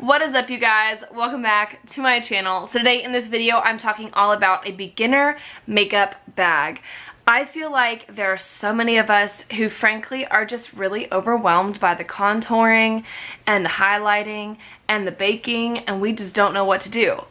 What is up, you guys? Welcome back to my channel. So today in this video I'm talking all about a beginner makeup bag. I feel like there are so many of us who frankly are just really overwhelmed by the contouring and the highlighting and the baking, and we just don't know what to do.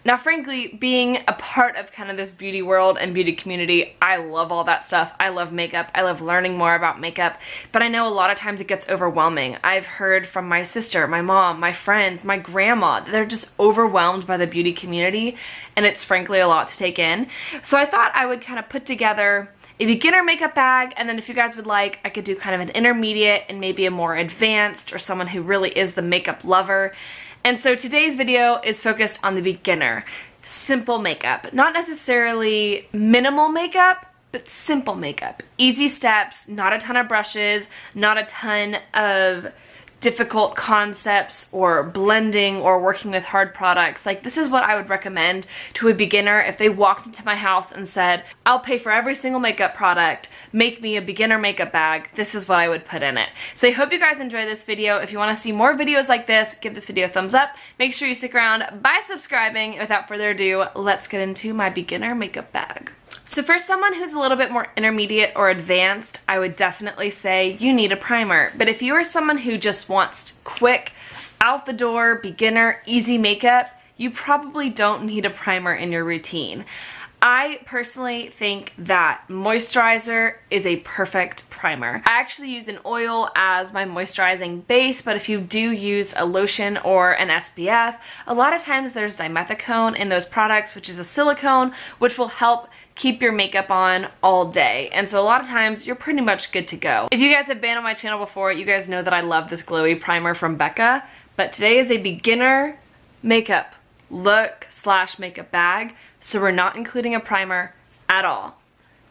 Now frankly, being a part of kind of this beauty world and beauty community, I love all that stuff. I love makeup. I love learning more about makeup, but I know a lot of times it gets overwhelming. I've heard from my sister, my mom, my friends, my grandma, that they're just overwhelmed by the beauty community, and it's frankly a lot to take in. So I thought I would kind of put together a beginner makeup bag, and then if you guys would like, I could do kind of an intermediate and maybe a more advanced, or someone who really is the makeup lover. And so today's video is focused on the beginner. Simple makeup. Not necessarily minimal makeup, but simple makeup. Easy steps, not a ton of brushes, not a ton of difficult concepts or blending or working with hard products. Like, this is what I would recommend to a beginner if they walked into my house and said, I'll pay for every single makeup product, make me a beginner makeup bag. This is what I would put in it. So I hope you guys enjoy this video. If you want to see more videos like this, give this video a thumbs up. Make sure you stick around by subscribing. Without further ado, let's get into my beginner makeup bag. So for someone who's a little bit more intermediate or advanced, I would definitely say you need a primer. But if you are someone who just wants quick, out the door, beginner, easy makeup, you probably don't need a primer in your routine. I personally think that moisturizer is a perfect primer. I actually use an oil as my moisturizing base, but if you do use a lotion or an SPF, a lot of times there's dimethicone in those products, which is a silicone, which will help keep your makeup on all day. And so a lot of times you're pretty much good to go. If you guys have been on my channel before, you guys know that I love this glowy primer from Becca, but today is a beginner makeup look / makeup bag, so we're not including a primer at all.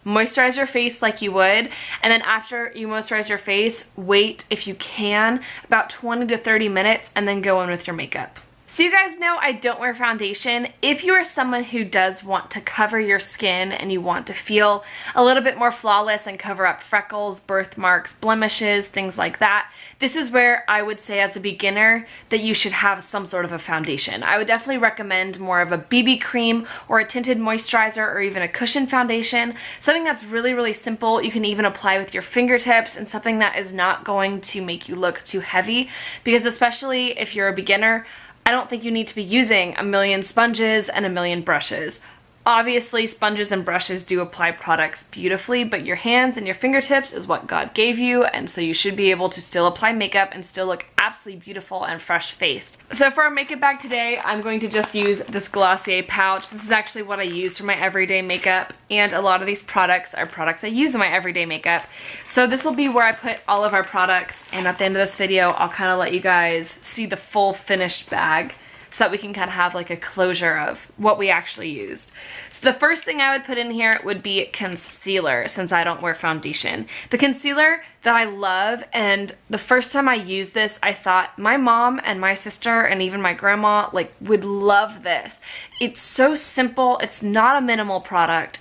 Moisturize your face like you would, and then after you moisturize your face, wait, if you can, about 20 to 30 minutes and then go in with your makeup. So you guys know I don't wear foundation. If you are someone who does want to cover your skin and you want to feel a little bit more flawless and cover up freckles, birthmarks, blemishes, things like that, this is where I would say as a beginner that you should have some sort of a foundation. I would definitely recommend more of a BB cream or a tinted moisturizer or even a cushion foundation. Something that's really, really simple. You can even apply with your fingertips, and something that is not going to make you look too heavy, because especially if you're a beginner, I don't think you need to be using a million sponges and a million brushes. Obviously, sponges and brushes do apply products beautifully, but your hands and your fingertips is what God gave you, and so you should be able to still apply makeup and still look absolutely beautiful and fresh-faced. So for our makeup bag today, I'm going to just use this Glossier pouch. This is actually what I use for my everyday makeup, and a lot of these products are products I use in my everyday makeup. So this will be where I put all of our products, and at the end of this video, I'll kind of let you guys see the full finished bag, so that we can kind of have like a closure of what we actually used. So the first thing I would put in here would be concealer, since I don't wear foundation. The concealer that I love, and the first time I used this, I thought my mom and my sister and even my grandma like would love this. It's so simple, it's not a minimal product,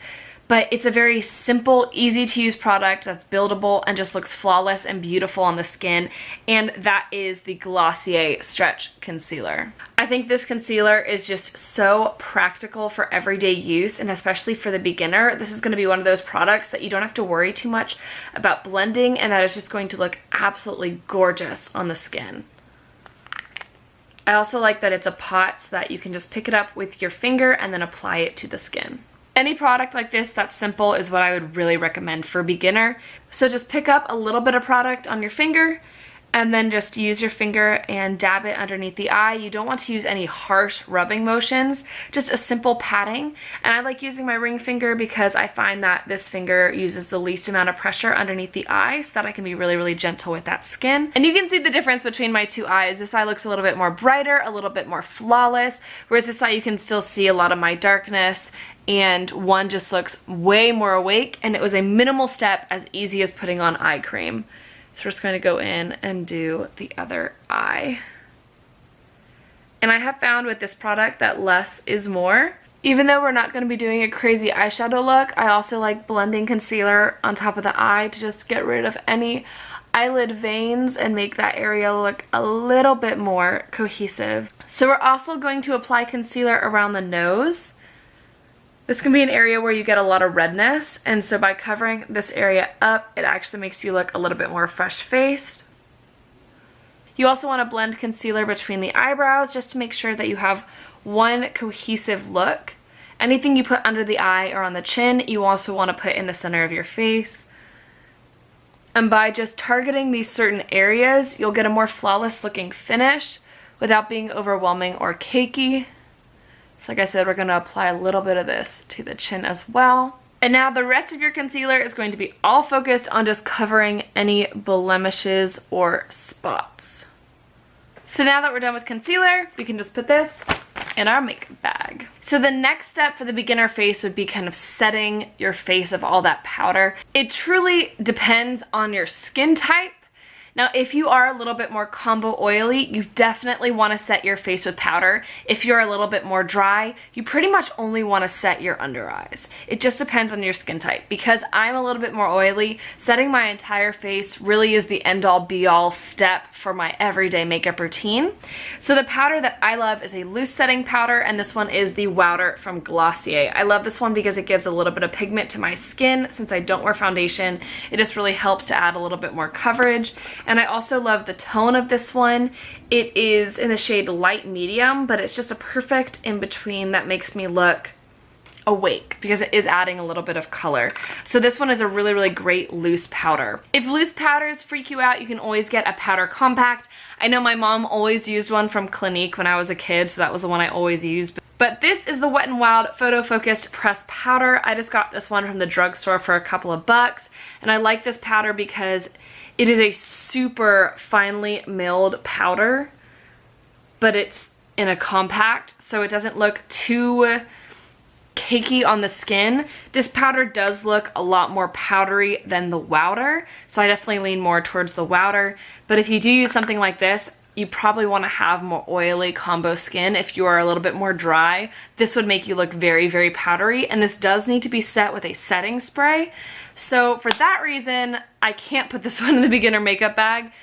but it's a very simple, easy to use product that's buildable and just looks flawless and beautiful on the skin, and that is the Glossier Stretch Concealer. I think this concealer is just so practical for everyday use, and especially for the beginner. This is going to be one of those products that you don't have to worry too much about blending, and that is just going to look absolutely gorgeous on the skin. I also like that it's a pot so that you can just pick it up with your finger and then apply it to the skin. Any product like this that's simple is what I would really recommend for a beginner. So just pick up a little bit of product on your finger and then just use your finger and dab it underneath the eye. You don't want to use any harsh rubbing motions, just a simple patting. And I like using my ring finger because I find that this finger uses the least amount of pressure underneath the eye, so that I can be really, really gentle with that skin. And you can see the difference between my two eyes. This eye looks a little bit more brighter, a little bit more flawless, whereas this eye you can still see a lot of my darkness, and one just looks way more awake, and it was a minimal step, as easy as putting on eye cream. So we're just going to go in and do the other eye. And I have found with this product that less is more. Even though we're not going to be doing a crazy eyeshadow look, I also like blending concealer on top of the eye to just get rid of any eyelid veins and make that area look a little bit more cohesive. So we're also going to apply concealer around the nose. This can be an area where you get a lot of redness, and so by covering this area up, it actually makes you look a little bit more fresh-faced. You also want to blend concealer between the eyebrows just to make sure that you have one cohesive look. Anything you put under the eye or on the chin, you also want to put in the center of your face. And by just targeting these certain areas, you'll get a more flawless looking finish without being overwhelming or cakey. So like I said, we're going to apply a little bit of this to the chin as well. And now the rest of your concealer is going to be all focused on just covering any blemishes or spots. So now that we're done with concealer, we can just put this in our makeup bag. So the next step for the beginner face would be kind of setting your face of all that powder. It truly depends on your skin type. Now, if you are a little bit more combo oily, you definitely want to set your face with powder. If you're a little bit more dry, you pretty much only want to set your under eyes. It just depends on your skin type. Because I'm a little bit more oily, setting my entire face really is the end-all be-all step for my everyday makeup routine. So the powder that I love is a loose setting powder, and this one is the Wowder from Glossier. I love this one because it gives a little bit of pigment to my skin. Since I don't wear foundation, it just really helps to add a little bit more coverage. And I also love the tone of this one. It is in the shade light medium, but it's just a perfect in between that makes me look awake because it is adding a little bit of color. So this one is a really, really great loose powder. If loose powders freak you out, you can always get a powder compact. I know my mom always used one from Clinique when I was a kid, so that was the one I always used. But this is the Wet n Wild Photo Focused Pressed Powder. I just got this one from the drugstore for a couple of bucks, and I like this powder because it is a super finely milled powder, but it's in a compact, so it doesn't look too cakey on the skin. This powder does look a lot more powdery than the Wowder, so I definitely lean more towards the Wowder. But if you do use something like this, you probably want to have more oily combo skin. If you are a little bit more dry, this would make you look very, very powdery, and this does need to be set with a setting spray. So for that reason, I can't put this one in the beginner makeup bag,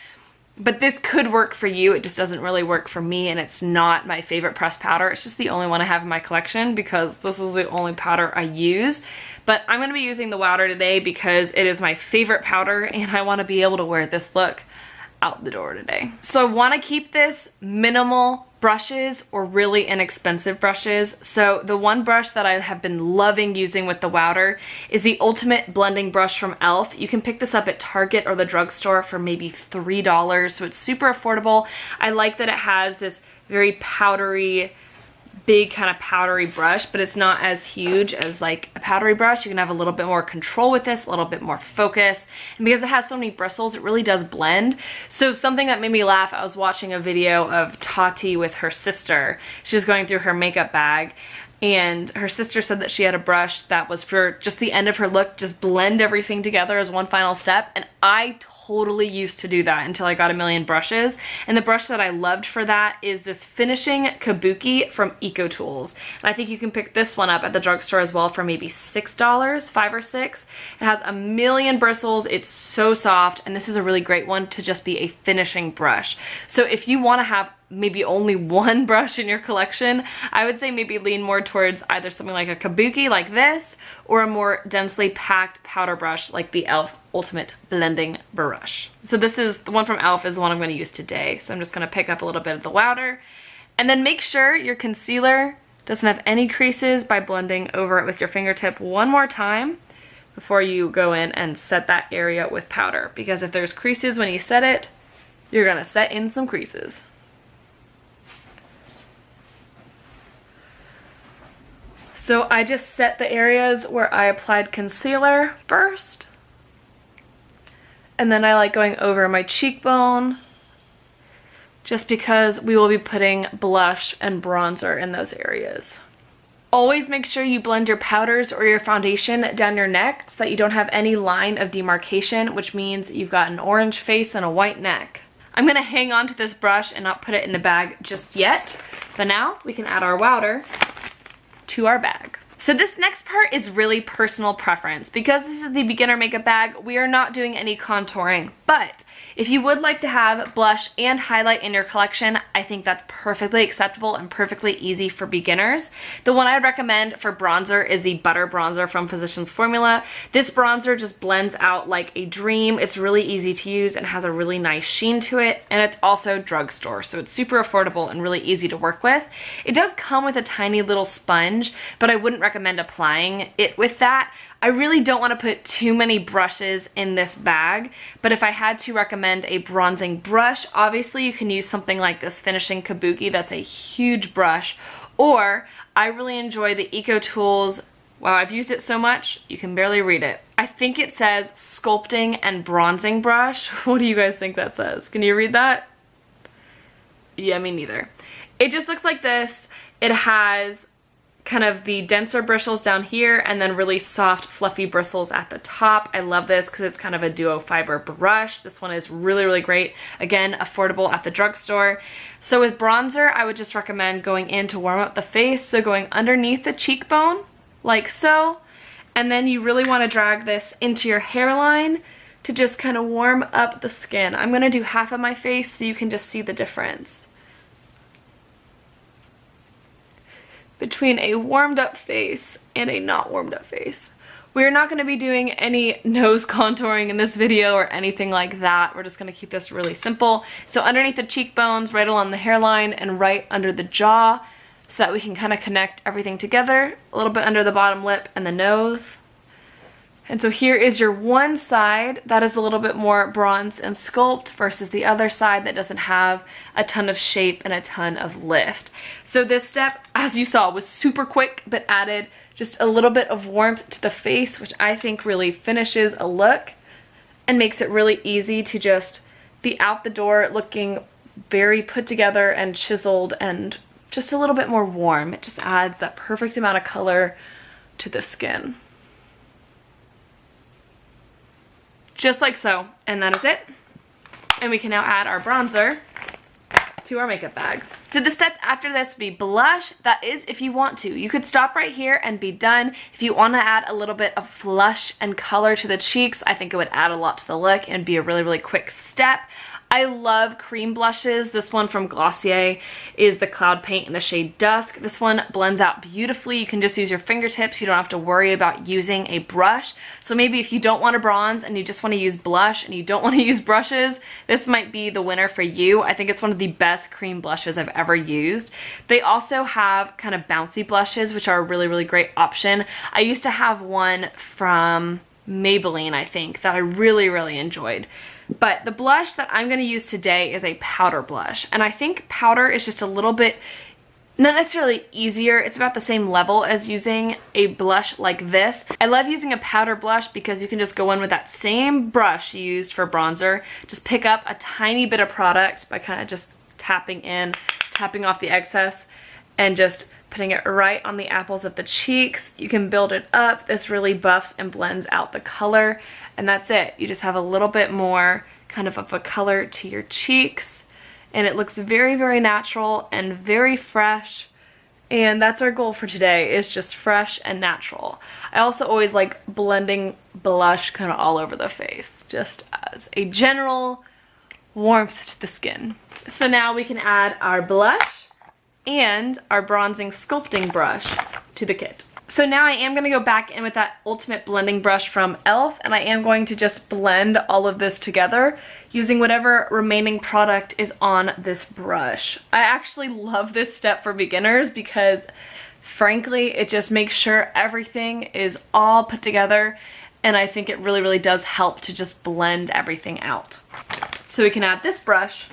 but this could work for you. It just doesn't really work for me, and it's not my favorite pressed powder. It's just the only one I have in my collection because this is the only powder I use. But I'm going to be using the Wowder today because it is my favorite powder, and I want to be able to wear this look out the door today. So I want to keep this minimal brushes or really inexpensive brushes. So the one brush that I have been loving using with the Wowder is the Ultimate Blending Brush from e.l.f. You can pick this up at Target or the drugstore for maybe $3, so it's super affordable. I like that it has this very powdery, big kind of powdery brush, but it's not as huge as like a powdery brush. You can have a little bit more control with this, a little bit more focus, and because it has so many bristles, it really does blend. So something that made me laugh, I was watching a video of Tati with her sister. She was going through her makeup bag, and her sister said that she had a brush that was for just the end of her look, just blend everything together as one final step, and I totally used to do that until I got a million brushes. And the brush that I loved for that is this Finishing Kabuki from ecotools. And I think you can pick this one up at the drugstore as well for maybe $6, $5 or $6. It has a million bristles. It's so soft, and this is a really great one to just be a finishing brush. So if you want to have maybe only one brush in your collection, I would say maybe lean more towards either something like a kabuki like this or a more densely packed powder brush like the e.l.f. Ultimate Blending Brush. So this is the one from e.l.f. is the one I'm going to use today. So I'm just going to pick up a little bit of the Wowder, and then make sure your concealer doesn't have any creases by blending over it with your fingertip one more time before you go in and set that area with powder, because if there's creases when you set it, you're going to set in some creases. So I just set the areas where I applied concealer first. And then I like going over my cheekbone just because we will be putting blush and bronzer in those areas. Always make sure you blend your powders or your foundation down your neck so that you don't have any line of demarcation, which means you've got an orange face and a white neck. I'm going to hang on to this brush and not put it in the bag just yet, but now we can add our Wowder to our bag. So this next part is really personal preference. Because this is the beginner makeup bag, we are not doing any contouring, but If you would like to have blush and highlight in your collection, I think that's perfectly acceptable and perfectly easy for beginners. The one I'd recommend for bronzer is the Butter Bronzer from Physicians Formula. This bronzer just blends out like a dream. It's really easy to use and has a really nice sheen to it, and it's also drugstore, so it's super affordable and really easy to work with. It does come with a tiny little sponge, but I wouldn't recommend applying it with that. I really don't want to put too many brushes in this bag, but if I had to recommend a bronzing brush, obviously you can use something like this Finishing Kabuki. That's a huge brush. Or I really enjoy the ecotools. Wow, I've used it so much, you can barely read it. I think it says Sculpting and Bronzing Brush. What do you guys think that says? Can you read that? Yeah, me neither. It just looks like this. It has kind of the denser bristles down here and then really soft fluffy bristles at the top. I love this because it's kind of a duo fiber brush. This one is really, really great. Again, affordable at the drugstore. So with bronzer, I would just recommend going in to warm up the face. So going underneath the cheekbone, like so. And then you really want to drag this into your hairline to just kind of warm up the skin. I'm going to do half of my face so you can just see the difference between a warmed up face and a not warmed up face. We're not going to be doing any nose contouring in this video or anything like that. We're just going to keep this really simple. So underneath the cheekbones, right along the hairline, and right under the jaw, so that we can kind of connect everything together. A little bit under the bottom lip and the nose. And so here is your one side that is a little bit more bronze and sculpt versus the other side that doesn't have a ton of shape and a ton of lift. So this step, as you saw, was super quick but added just a little bit of warmth to the face, which I think really finishes a look and makes it really easy to just be out the door looking very put together and chiseled and just a little bit more warm. It just adds that perfect amount of color to the skin. Just like so, and that is it. And we can now add our bronzer to our makeup bag. So the step after this would be blush. That is if you want to. You could stop right here and be done. If you want to add a little bit of flush and color to the cheeks, I think it would add a lot to the look and be a really, really quick step. I love cream blushes. This one from Glossier is the Cloud Paint in the shade Dusk. This one blends out beautifully. You can just use your fingertips. You don't have to worry about using a brush. So maybe if you don't want to bronze and you just want to use blush and you don't want to use brushes, this might be the winner for you. I think it's one of the best cream blushes I've ever used. They also have kind of bouncy blushes, which are a really, really great option. I used to have one from Maybelline, I think, that I really, really enjoyed. But the blush that I'm going to use today is a powder blush. And I think powder is just a little bit, not necessarily easier, it's about the same level as using a blush like this. I love using a powder blush because you can just go in with that same brush you used for bronzer, just pick up a tiny bit of product by kind of just tapping off the excess, and just putting it right on the apples of the cheeks. You can build it up. This really buffs and blends out the color, and that's it. You just have a little bit more kind of a color to your cheeks, and it looks very, very natural and very fresh. And that's our goal for today, is just fresh and natural. I also always like blending blush kind of all over the face, just as a general warmth to the skin. So now we can add our blush and our bronzing sculpting brush to the kit. So now I am going to go back in with that ultimate blending brush from e.l.f. and I am going to just blend all of this together using whatever remaining product is on this brush. I actually love this step for beginners because frankly it just makes sure everything is all put together, and I think it really, really does help to just blend everything out. So we can add this brush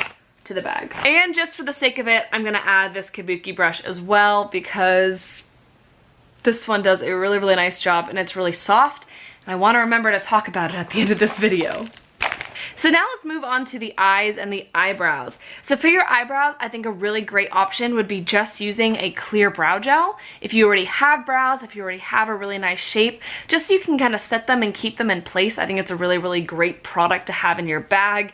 to the bag. And just for the sake of it, I'm gonna add this Kabuki brush as well because this one does a really, really nice job and it's really soft. And I wanna remember to talk about it at the end of this video. So now let's move on to the eyes and the eyebrows. So for your eyebrows, I think a really great option would be just using a clear brow gel. If you already have brows, if you already have a really nice shape, just so you can kind of set them and keep them in place, I think it's a really, really great product to have in your bag.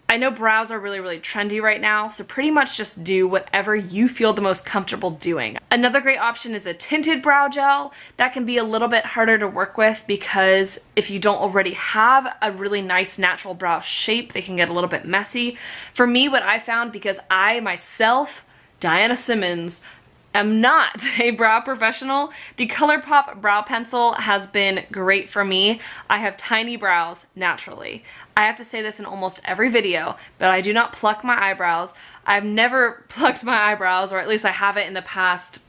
I know brows are really, really trendy right now, so pretty much just do whatever you feel the most comfortable doing. Another great option is a tinted brow gel. That can be a little bit harder to work with because if you don't already have a really nice natural brow shape, they can get a little bit messy. For me, what I found, because I myself, Diana Simmons, am not a brow professional, the Colourpop brow pencil has been great for me. I have tiny brows naturally. I have to say this in almost every video, but I do not pluck my eyebrows. I've never plucked my eyebrows, or at least I haven't in the past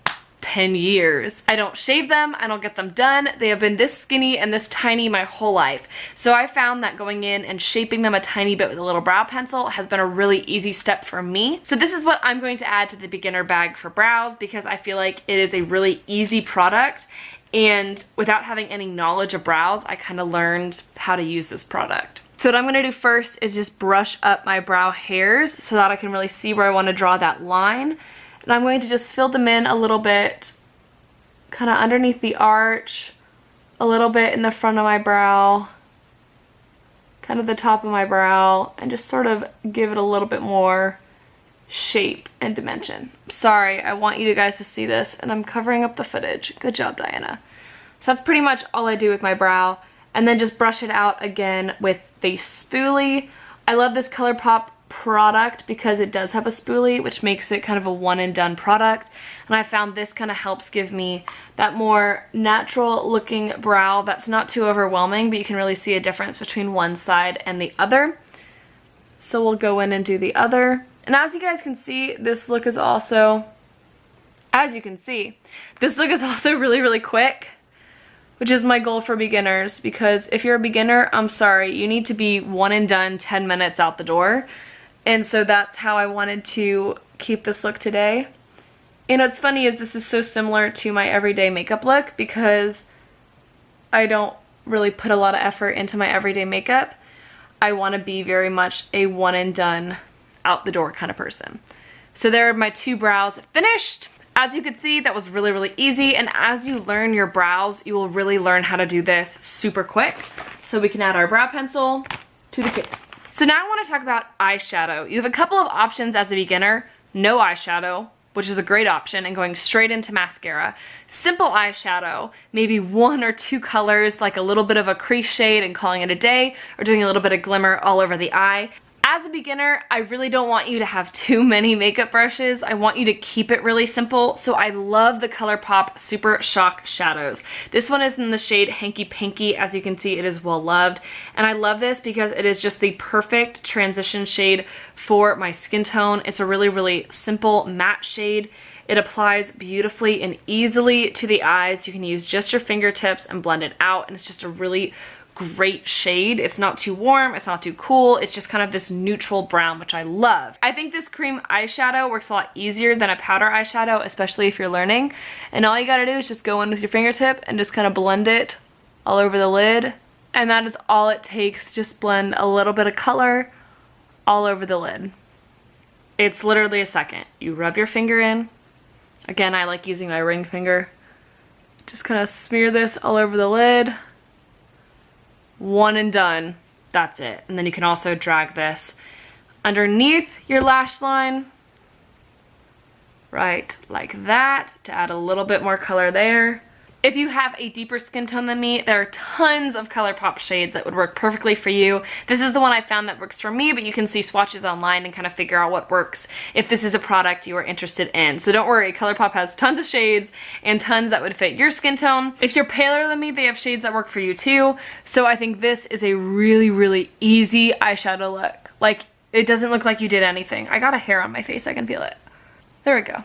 10 years. I don't shave them, I don't get them done. They have been this skinny and this tiny my whole life. So I found that going in and shaping them a tiny bit with a little brow pencil has been a really easy step for me. So this is what I'm going to add to the beginner bag for brows because I feel like it is a really easy product, and without having any knowledge of brows, I kind of learned how to use this product. So what I'm going to do first is just brush up my brow hairs so that I can really see where I want to draw that line. And I'm going to just fill them in a little bit, kind of underneath the arch, a little bit in the front of my brow, kind of the top of my brow, and just sort of give it a little bit more shape and dimension. Sorry, I want you guys to see this, and I'm covering up the footage. Good job, Diana. So that's pretty much all I do with my brow. And then just brush it out again with the spoolie. I love this Colourpop product because it does have a spoolie, which makes it kind of a one and done product. And I found this kind of helps give me that more natural looking brow that's not too overwhelming, but you can really see a difference between one side and the other. So we'll go in and do the other. And as you guys can see, this look is also, really, really quick, which is my goal for beginners, because if you're a beginner, I'm sorry, you need to be one and done, 10 minutes out the door. And so that's how I wanted to keep this look today. And what's funny is this is so similar to my everyday makeup look because I don't really put a lot of effort into my everyday makeup. I want to be very much a one and done, out the door kind of person. So there are my two brows finished. As you can see, that was really, really easy, and as you learn your brows, you will really learn how to do this super quick. So we can add our brow pencil to the kit. So now I want to talk about eyeshadow. You have a couple of options as a beginner. No eyeshadow, which is a great option, and going straight into mascara. Simple eyeshadow, maybe one or two colors, like a little bit of a crease shade and calling it a day, or doing a little bit of glimmer all over the eye. As a beginner, I really don't want you to have too many makeup brushes. I want you to keep it really simple. So I love the Colourpop Super Shock Shadows. This one is in the shade Hanky Panky. As you can see, it is well loved. And I love this because it is just the perfect transition shade for my skin tone. It's a really, really simple matte shade. It applies beautifully and easily to the eyes. You can use just your fingertips and blend it out, and it's just a really great shade. It's not too warm, it's not too cool, it's just kind of this neutral brown, which I love. I think this cream eyeshadow works a lot easier than a powder eyeshadow, especially if you're learning. And all you gotta do is just go in with your fingertip and just kind of blend it all over the lid. And that is all it takes. Just blend a little bit of color all over the lid. It's literally a second. You rub your finger in. Again, I like using my ring finger. Just kind of smear this all over the lid. One and done. That's it. And then you can also drag this underneath your lash line, right like that, to add a little bit more color there. If you have a deeper skin tone than me, there are tons of Colourpop shades that would work perfectly for you. This is the one I found that works for me, but you can see swatches online and kind of figure out what works if this is a product you are interested in. So don't worry, Colourpop has tons of shades and tons that would fit your skin tone. If you're paler than me, they have shades that work for you too. So I think this is a really, really easy eyeshadow look. Like, it doesn't look like you did anything. I got a hair on my face, I can feel it. There we go.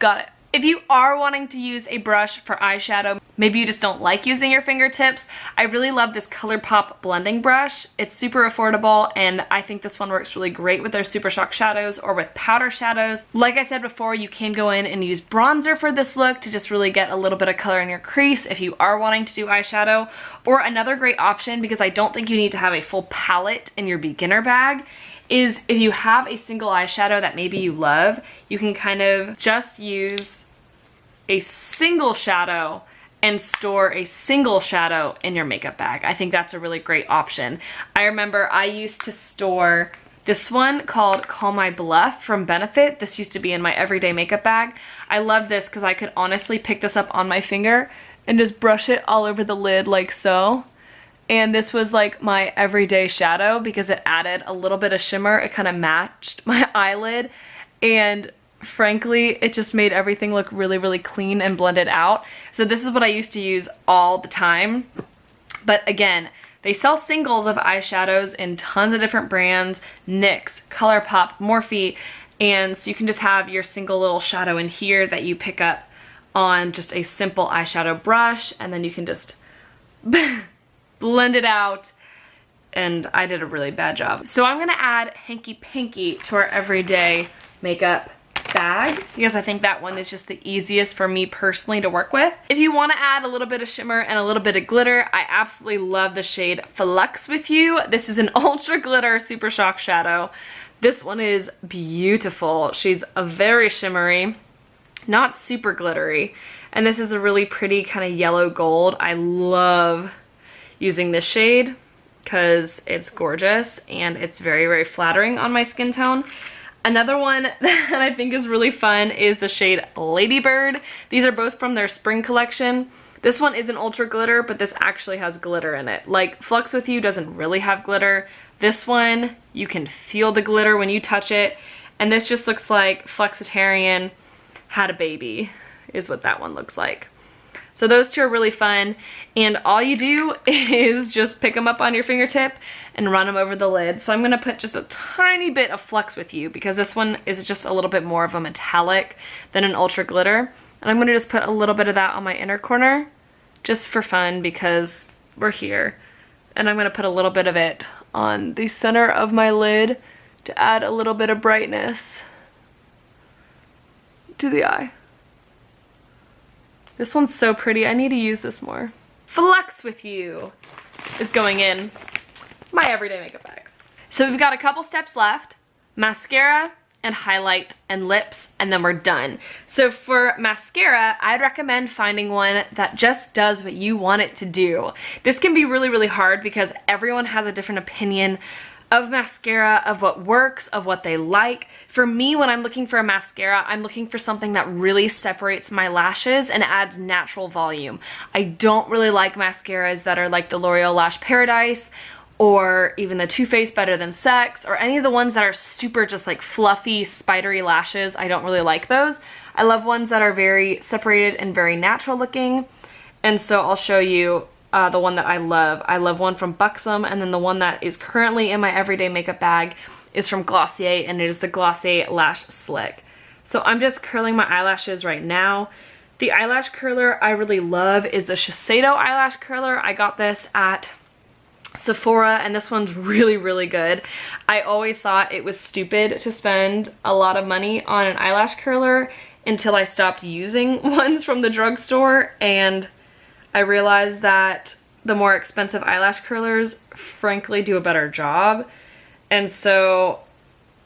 Got it. If you are wanting to use a brush for eyeshadow, maybe you just don't like using your fingertips, I really love this Colourpop blending brush. It's super affordable, and I think this one works really great with their Super Shock shadows or with powder shadows. Like I said before, you can go in and use bronzer for this look to just really get a little bit of color in your crease if you are wanting to do eyeshadow. Or another great option, because I don't think you need to have a full palette in your beginner bag, is if you have a single eyeshadow that maybe you love, you can kind of just use a single shadow and store a single shadow in your makeup bag. I think that's a really great option. I remember I used to store this one called Call My Bluff from Benefit. This used to be in my everyday makeup bag. I love this because I could honestly pick this up on my finger and just brush it all over the lid like so. And this was like my everyday shadow because it added a little bit of shimmer. It kind of matched my eyelid, and frankly, it just made everything look really, really clean and blended out. So this is what I used to use all the time. But again, they sell singles of eyeshadows in tons of different brands, NYX, Colourpop, Morphe, and so you can just have your single little shadow in here that you pick up on just a simple eyeshadow brush, and then you can just blend it out, and I did a really bad job. So I'm gonna add Hanky Panky to our everyday makeup bag because I think that one is just the easiest for me personally to work with. If you want to add a little bit of shimmer and a little bit of glitter, I absolutely love the shade Flux with You. This is an ultra glitter Super Shock shadow. This one is beautiful. She's a very shimmery, not super glittery, and this is a really pretty kind of yellow gold. I love using this shade because it's gorgeous and it's very, very flattering on my skin tone. Another one that I think is really fun is the shade Ladybird. These are both from their spring collection. This one isn't ultra glitter, but this actually has glitter in it. Like Flux With You doesn't really have glitter. This one, you can feel the glitter when you touch it. And this just looks like Flexitarian had a baby, is what that one looks like. So those two are really fun, and all you do is just pick them up on your fingertip and run them over the lid. So I'm gonna put just a tiny bit of Flux With You because this one is just a little bit more of a metallic than an ultra glitter. And I'm gonna just put a little bit of that on my inner corner just for fun because we're here. And I'm gonna put a little bit of it on the center of my lid to add a little bit of brightness to the eye. This one's so pretty. I need to use this more. Flux With You is going in my everyday makeup bag. So we've got a couple steps left. Mascara and highlight and lips, and then we're done. So for mascara, I'd recommend finding one that just does what you want it to do. This can be really, really hard because everyone has a different opinion of mascara, of what works, of what they like. For me, when I'm looking for a mascara, I'm looking for something that really separates my lashes and adds natural volume. I don't really like mascaras that are like the L'Oreal Lash Paradise or even the Too Faced Better Than Sex or any of the ones that are super just like fluffy, spidery lashes. I don't really like those. I love ones that are very separated and very natural looking. And so I'll show you the one that I love. I love one from Buxom, and then the one that is currently in my everyday makeup bag is from Glossier, and it is the Glossier Lash Slick. So I'm just curling my eyelashes right now. The eyelash curler I really love is the Shiseido eyelash curler. I got this at Sephora, and this one's really, really good. I always thought it was stupid to spend a lot of money on an eyelash curler until I stopped using ones from the drugstore, and I realized that the more expensive eyelash curlers frankly do a better job. And so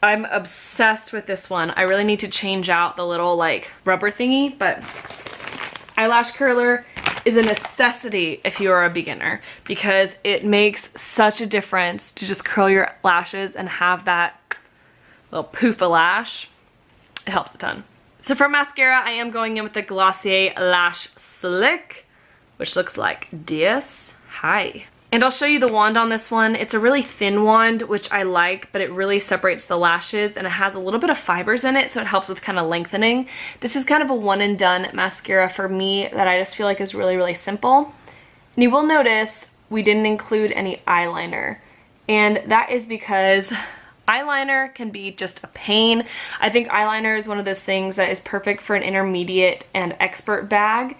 I'm obsessed with this one. I really need to change out the little like rubber thingy, but eyelash curler is a necessity if you are a beginner because it makes such a difference to just curl your lashes and have that little poof of lash. It helps a ton. So for mascara, I am going in with the Glossier Lash Slick, which looks like this. Hi. And I'll show you the wand on this one. It's a really thin wand, which I like, but it really separates the lashes, and it has a little bit of fibers in it, so it helps with kind of lengthening. This is kind of a one and done mascara for me that I just feel like is really, really simple. And you will notice we didn't include any eyeliner, and that is because eyeliner can be just a pain. I think eyeliner is one of those things that is perfect for an intermediate and expert bag,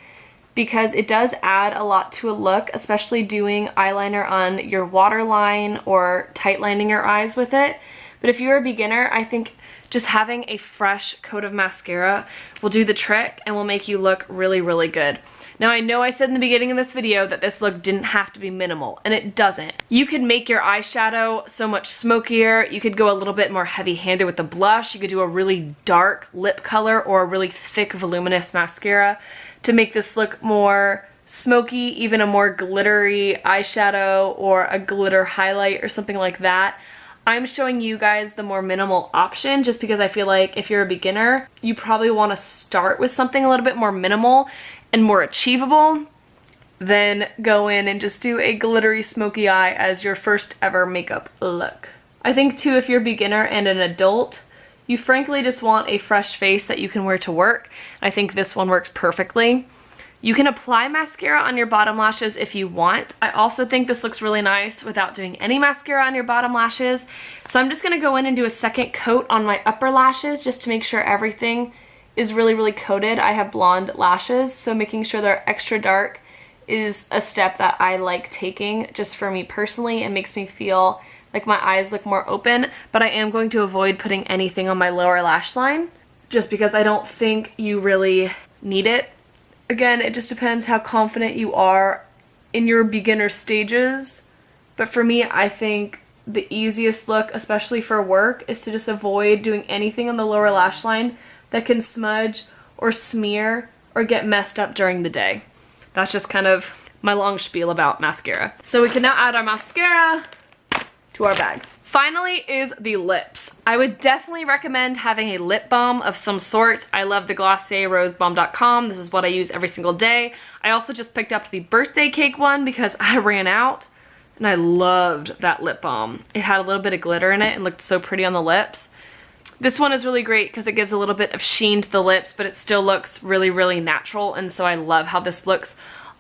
because it does add a lot to a look, especially doing eyeliner on your waterline or tight lining your eyes with it. But if you're a beginner, I think just having a fresh coat of mascara will do the trick and will make you look really, really good. Now I know I said in the beginning of this video that this look didn't have to be minimal, and it doesn't. You could make your eyeshadow so much smokier. You could go a little bit more heavy-handed with the blush. You could do a really dark lip color or a really thick, voluminous mascara to make this look more smoky, even a more glittery eyeshadow or a glitter highlight or something like that. I'm showing you guys the more minimal option just because I feel like if you're a beginner, you probably want to start with something a little bit more minimal and more achievable, then go in and just do a glittery smoky eye as your first ever makeup look. I think too, if you're a beginner and an adult, you frankly just want a fresh face that you can wear to work. I think this one works perfectly. You can apply mascara on your bottom lashes if you want. I also think this looks really nice without doing any mascara on your bottom lashes. So I'm just gonna go in and do a second coat on my upper lashes just to make sure everything is really, really coated. I have blonde lashes, so making sure they're extra dark is a step that I like taking just for me personally. It makes me feel like my eyes look more open, but I am going to avoid putting anything on my lower lash line just because I don't think you really need it. Again, it just depends how confident you are in your beginner stages, but for me, I think the easiest look, especially for work, is to just avoid doing anything on the lower lash line that can smudge or smear or get messed up during the day. That's just kind of my long spiel about mascara. So we can now add our mascara to our bag. Finally is the lips. I would definitely recommend having a lip balm of some sort. I love the Glossier Rose Balm.com. This is what I use every single day. I also just picked up the birthday cake one because I ran out and I loved that lip balm. It had a little bit of glitter in it and looked so pretty on the lips. This one is really great because it gives a little bit of sheen to the lips, but it still looks really, really natural, and so I love how this looks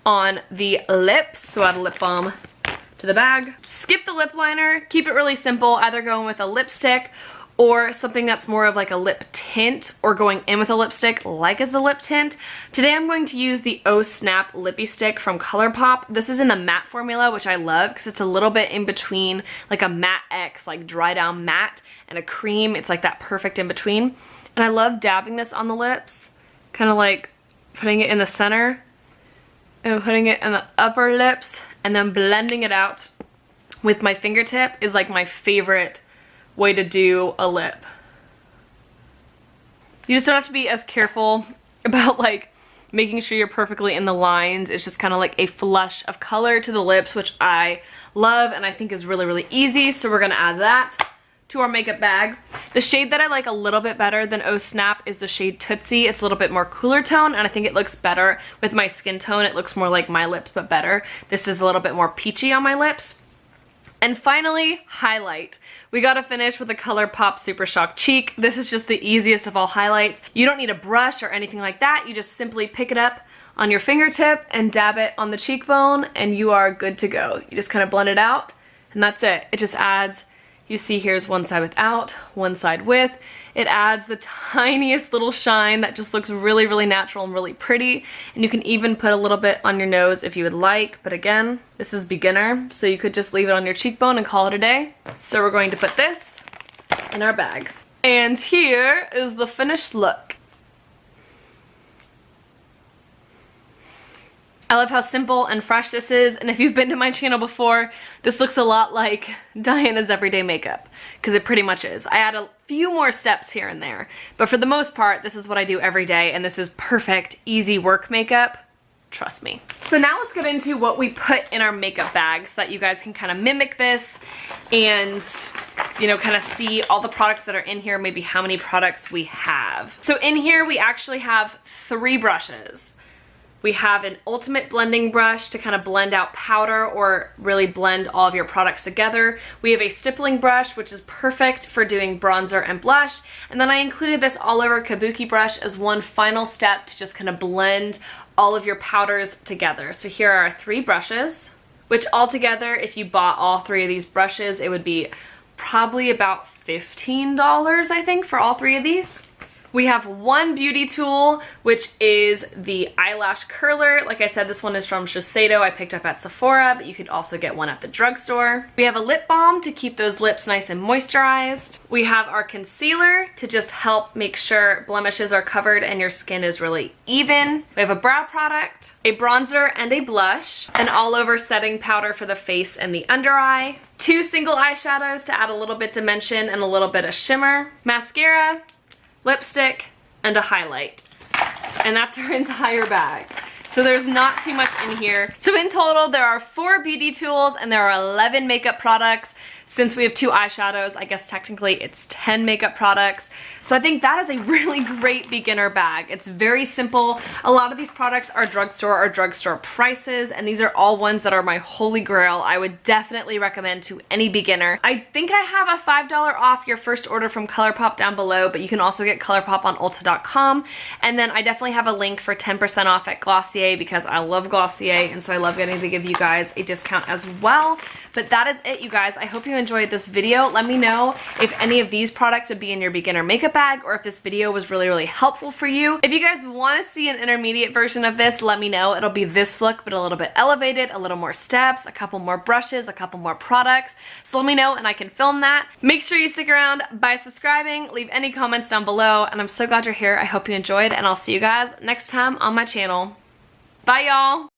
on the lips. So add a lip balm to the bag. Skip the lip liner, keep it really simple, either going with a lipstick or something that's more of like a lip tint, or going in with a lipstick like as a lip tint. Today I'm going to use the Oh Snap Lippie Stick from Colourpop. This is in the matte formula, which I love because it's a little bit in between like a matte X, like dry down matte, and a cream. It's like that perfect in between. And I love dabbing this on the lips, kind of like putting it in the center and putting it in the upper lips, and then blending it out with my fingertip is like my favorite way to do a lip. You just don't have to be as careful about like making sure you're perfectly in the lines. It's just kind of like a flush of color to the lips, which I love and I think is really, really easy. So we're gonna add that to our makeup bag. The shade that I like a little bit better than Oh Snap is the shade Tootsi. It's a little bit more cooler tone, and I think it looks better with my skin tone. It looks more like my lips, but better. This is a little bit more peachy on my lips. And finally, highlight. We gotta finish with the Colourpop Super Shock Cheek. This is just the easiest of all highlights. You don't need a brush or anything like that. You just simply pick it up on your fingertip and dab it on the cheekbone, and you are good to go. You just kind of blend it out, and that's it. It just adds, you see here's one side without, one side with. It adds the tiniest little shine that just looks really, really natural and really pretty. And you can even put a little bit on your nose if you would like. But again, this is beginner, so you could just leave it on your cheekbone and call it a day. So we're going to put this in our bag. And here is the finished look. I love how simple and fresh this is, and if you've been to my channel before, this looks a lot like Diana's everyday makeup, because it pretty much is. I add a few more steps here and there, but for the most part, this is what I do every day, and this is perfect, easy work makeup. Trust me. So now let's get into what we put in our makeup bag so that you guys can kind of mimic this and, you know, kind of see all the products that are in here, maybe how many products we have. So in here, we actually have 3 brushes. We have an ultimate blending brush to kind of blend out powder or really blend all of your products together. We have a stippling brush, which is perfect for doing bronzer and blush. And then I included this all over kabuki brush as one final step to just kind of blend all of your powders together. So here are our 3 brushes, which altogether, if you bought all 3 of these brushes, it would be probably about $15, I think, for all 3 of these. We have one beauty tool, which is the eyelash curler. Like I said, this one is from Shiseido. I picked up at Sephora, but you could also get one at the drugstore. We have a lip balm to keep those lips nice and moisturized. We have our concealer to just help make sure blemishes are covered and your skin is really even. We have a brow product, a bronzer and a blush, an all-over setting powder for the face and the under eye, 2 single eyeshadows to add a little bit dimension and a little bit of shimmer, mascara, lipstick, and a highlight. And that's our entire bag. So there's not too much in here. So in total, there are 4 beauty tools and there are 11 makeup products. Since we have 2 eyeshadows, I guess technically it's 10 makeup products. So I think that is a really great beginner bag. It's very simple. A lot of these products are drugstore prices, and these are all ones that are my holy grail. I would definitely recommend to any beginner. I think I have a $5 off your first order from Colourpop down below, but you can also get Colourpop on Ulta.com. And then I definitely have a link for 10% off at Glossier because I love Glossier, and so I love getting to give you guys a discount as well. But that is it, you guys. I hope you enjoyed this video. Let me know if any of these products would be in your beginner makeup bag, or if this video was really helpful for you. If you guys want to see an intermediate version of this, let me know. It'll be this look, but a little bit elevated, a little more steps, a couple more brushes, a couple more products. So let me know and I can film that. Make sure you stick around by subscribing, leave any comments down below, and I'm so glad you're here. I hope you enjoyed, and I'll see you guys next time on my channel. Bye, y'all.